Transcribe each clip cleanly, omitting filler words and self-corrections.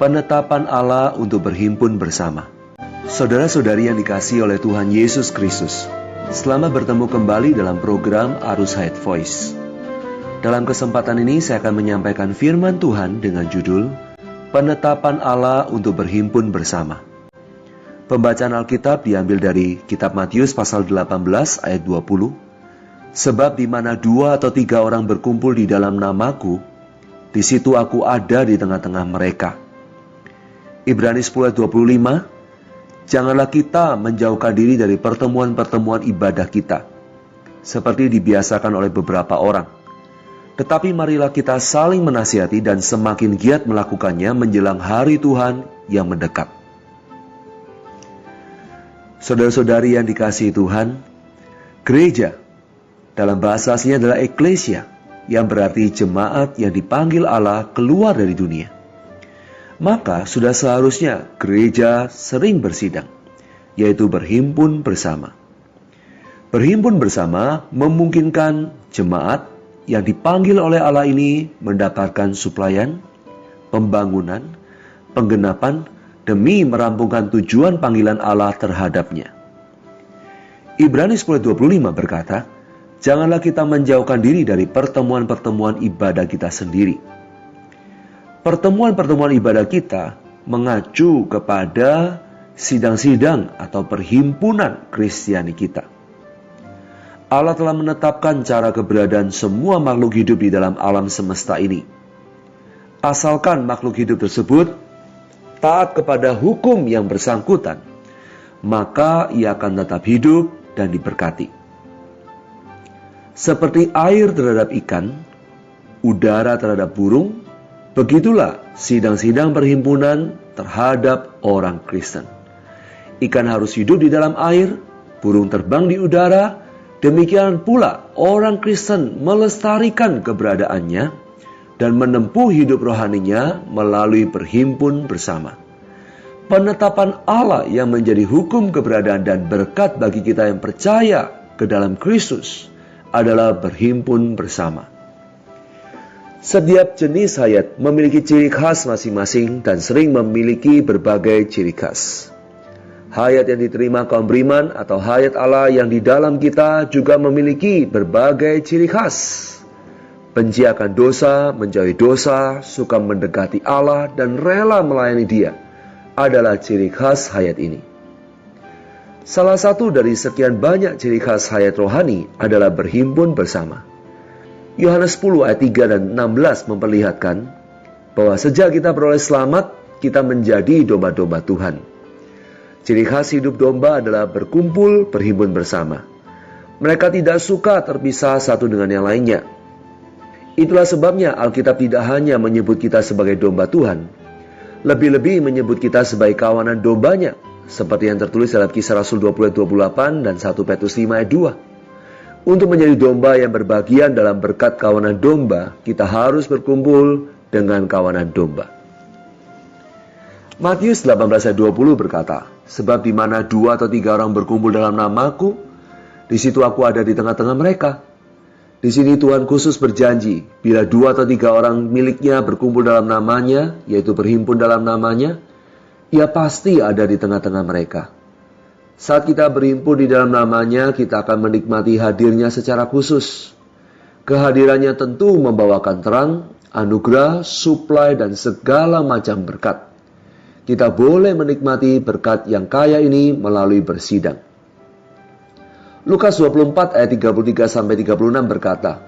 penetapan Allah untuk berhimpun bersama. Saudara-saudari yang dikasihi oleh Tuhan Yesus Kristus, selamat bertemu kembali dalam program Arus Hayat Voice. Dalam kesempatan ini saya akan menyampaikan firman Tuhan dengan judul Penetapan Allah untuk berhimpun bersama. Pembacaan Alkitab diambil dari kitab Matius pasal 18 ayat 20. Sebab di mana 2 atau 3 orang berkumpul di dalam namaku, di situ aku ada di tengah-tengah mereka. Ibrani 10 ayat 25. Janganlah kita menjauhkan diri dari pertemuan-pertemuan ibadah kita, seperti dibiasakan oleh beberapa orang. Tetapi marilah kita saling menasihati dan semakin giat melakukannya menjelang hari Tuhan yang mendekat. Saudara-saudari yang dikasihi Tuhan, gereja dalam bahasa aslinya adalah eklesia, yang berarti jemaat yang dipanggil Allah keluar dari dunia. Maka sudah seharusnya gereja sering bersidang, yaitu berhimpun bersama. Berhimpun bersama memungkinkan jemaat yang dipanggil oleh Allah ini mendapatkan suplaian, pembangunan, penggenapan, demi merampungkan tujuan panggilan Allah terhadapnya. Ibrani 10:25 berkata, janganlah kita menjauhkan diri dari pertemuan-pertemuan ibadah kita sendiri. Pertemuan-pertemuan ibadah kita mengacu kepada sidang-sidang atau perhimpunan Kristiani kita. Allah telah menetapkan cara keberadaan semua makhluk hidup di dalam alam semesta ini. Asalkan makhluk hidup tersebut taat kepada hukum yang bersangkutan, maka ia akan tetap hidup dan diberkati. Seperti air terhadap ikan, udara terhadap burung, begitulah sidang-sidang perhimpunan terhadap orang Kristen. Ikan harus hidup di dalam air, burung terbang di udara, demikian pula orang Kristen melestarikan keberadaannya dan menempuh hidup rohaninya melalui berhimpun bersama. Penetapan Allah yang menjadi hukum keberadaan dan berkat bagi kita yang percaya ke dalam Kristus adalah berhimpun bersama. Setiap jenis hayat memiliki ciri khas masing-masing dan sering memiliki berbagai ciri khas. Hayat yang diterima kaum beriman atau hayat Allah yang di dalam kita juga memiliki berbagai ciri khas. Benci akan dosa, menjauhi dosa, suka mendekati Allah, dan rela melayani Dia adalah ciri khas hayat ini. Salah satu dari sekian banyak ciri khas hayat rohani adalah berhimpun bersama. Yohanes 10 ayat 3 dan 16 memperlihatkan bahwa sejak kita beroleh selamat, kita menjadi domba-domba Tuhan. Ciri khas hidup domba adalah berkumpul, berhimpun bersama. Mereka tidak suka terpisah satu dengan yang lainnya. Itulah sebabnya Alkitab tidak hanya menyebut kita sebagai domba Tuhan, lebih-lebih menyebut kita sebagai kawanan dombanya, seperti yang tertulis dalam Kisah Rasul 20 ayat 28 dan 1 Petrus 5 ayat 2. Untuk menjadi domba yang berbagian dalam berkat kawanan domba, kita harus berkumpul dengan kawanan domba. Matius 18 ayat 20 berkata, sebab di mana 2 atau 3 orang berkumpul dalam namaku, di situ aku ada di tengah-tengah mereka. Di sini Tuhan khusus berjanji, bila 2 atau 3 orang miliknya berkumpul dalam namanya, yaitu berhimpun dalam namanya, ia pasti ada di tengah-tengah mereka. Saat kita berhimpun di dalam namanya, kita akan menikmati hadirnya secara khusus. Kehadirannya tentu membawakan terang, anugerah, suplai, dan segala macam berkat. Kita boleh menikmati berkat yang kaya ini melalui bersidang. Lukas 24 ayat 33-36 berkata,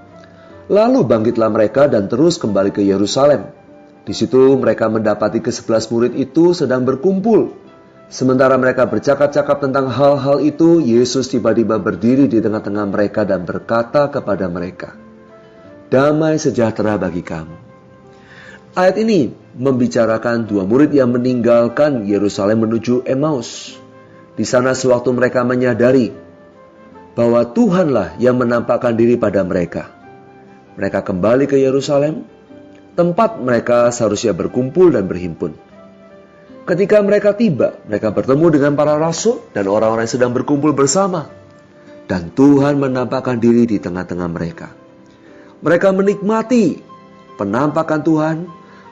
lalu bangkitlah mereka dan terus kembali ke Yerusalem. Di situ mereka mendapati ke-11 murid itu sedang berkumpul. Sementara mereka bercakap-cakap tentang hal-hal itu, Yesus tiba-tiba berdiri di tengah-tengah mereka dan berkata kepada mereka, damai sejahtera bagi kamu. Ayat ini membicarakan 2 murid yang meninggalkan Yerusalem menuju Emmaus. Di sana sewaktu mereka menyadari bahwa Tuhanlah yang menampakkan diri pada mereka. Mereka kembali ke Yerusalem, tempat mereka seharusnya berkumpul dan berhimpun. Ketika mereka tiba, mereka bertemu dengan para rasul dan orang-orang yang sedang berkumpul bersama. Dan Tuhan menampakkan diri di tengah-tengah mereka. Mereka menikmati penampakan Tuhan,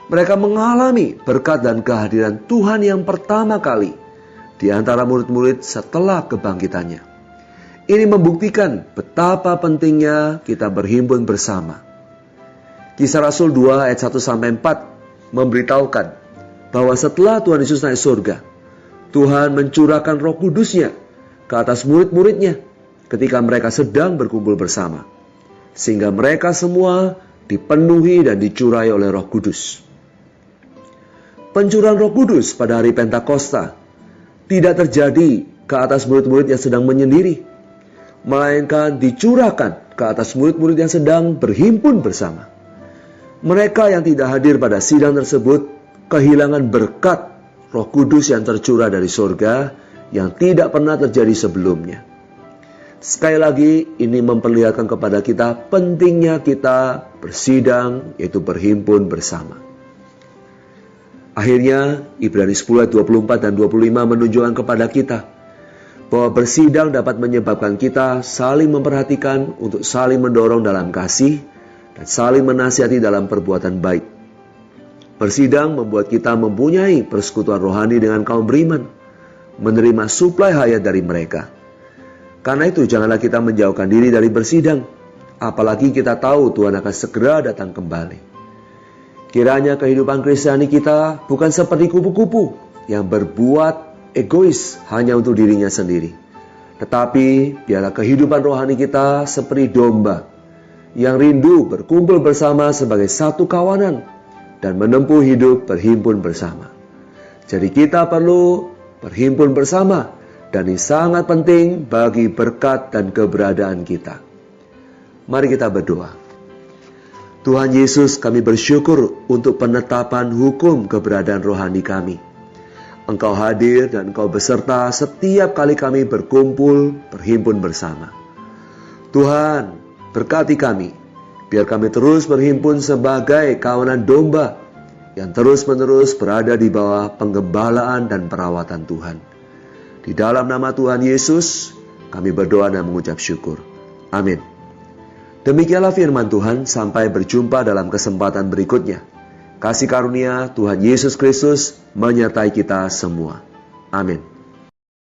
Mereka mengalami berkat dan kehadiran Tuhan yang pertama kali di antara murid-murid setelah kebangkitannya. Ini membuktikan betapa pentingnya kita berhimpun bersama. Kisah Rasul 2 ayat 1-4 memberitahukan bahwa setelah Tuhan Yesus naik surga, Tuhan mencurahkan Roh Kudus-Nya ke atas murid-muridnya ketika mereka sedang berkumpul bersama, sehingga mereka semua dipenuhi dan dicurahi oleh Roh Kudus. Pencurahan Roh Kudus pada hari Pentakosta tidak terjadi ke atas murid-murid yang sedang menyendiri, melainkan dicurahkan ke atas murid-murid yang sedang berhimpun bersama. Mereka yang tidak hadir pada sidang tersebut kehilangan berkat Roh Kudus yang tercurah dari surga yang tidak pernah terjadi sebelumnya. Sekali lagi, ini memperlihatkan kepada kita pentingnya kita bersidang, yaitu berhimpun bersama. Akhirnya, Ibrani 10 ayat 24 dan 25 menunjukkan kepada kita bahwa bersidang dapat menyebabkan kita saling memperhatikan untuk saling mendorong dalam kasih dan saling menasihati dalam perbuatan baik. Bersidang membuat kita mempunyai persekutuan rohani dengan kaum beriman, menerima suplai hayat dari mereka. Karena itu janganlah kita menjauhkan diri dari bersidang, apalagi kita tahu Tuhan akan segera datang kembali. Kiranya kehidupan Kristiani kita bukan seperti kupu-kupu yang berbuat egois hanya untuk dirinya sendiri. Tetapi biarlah kehidupan rohani kita seperti domba yang rindu berkumpul bersama sebagai satu kawanan dan menempuh hidup berhimpun bersama. Jadi kita perlu berhimpun bersama, dan ini sangat penting bagi berkat dan keberadaan kita. Mari kita berdoa. Tuhan Yesus, kami bersyukur untuk penetapan hukum keberadaan rohani kami. Engkau hadir dan Engkau beserta setiap kali kami berkumpul, berhimpun bersama. Tuhan, berkati kami, biar kami terus berhimpun sebagai kawanan domba yang terus-menerus berada di bawah penggembalaan dan perawatan Tuhan. Di dalam nama Tuhan Yesus, kami berdoa dan mengucap syukur. Amin. Demikianlah firman Tuhan, sampai berjumpa dalam kesempatan berikutnya. Kasih karunia Tuhan Yesus Kristus menyertai kita semua. Amin.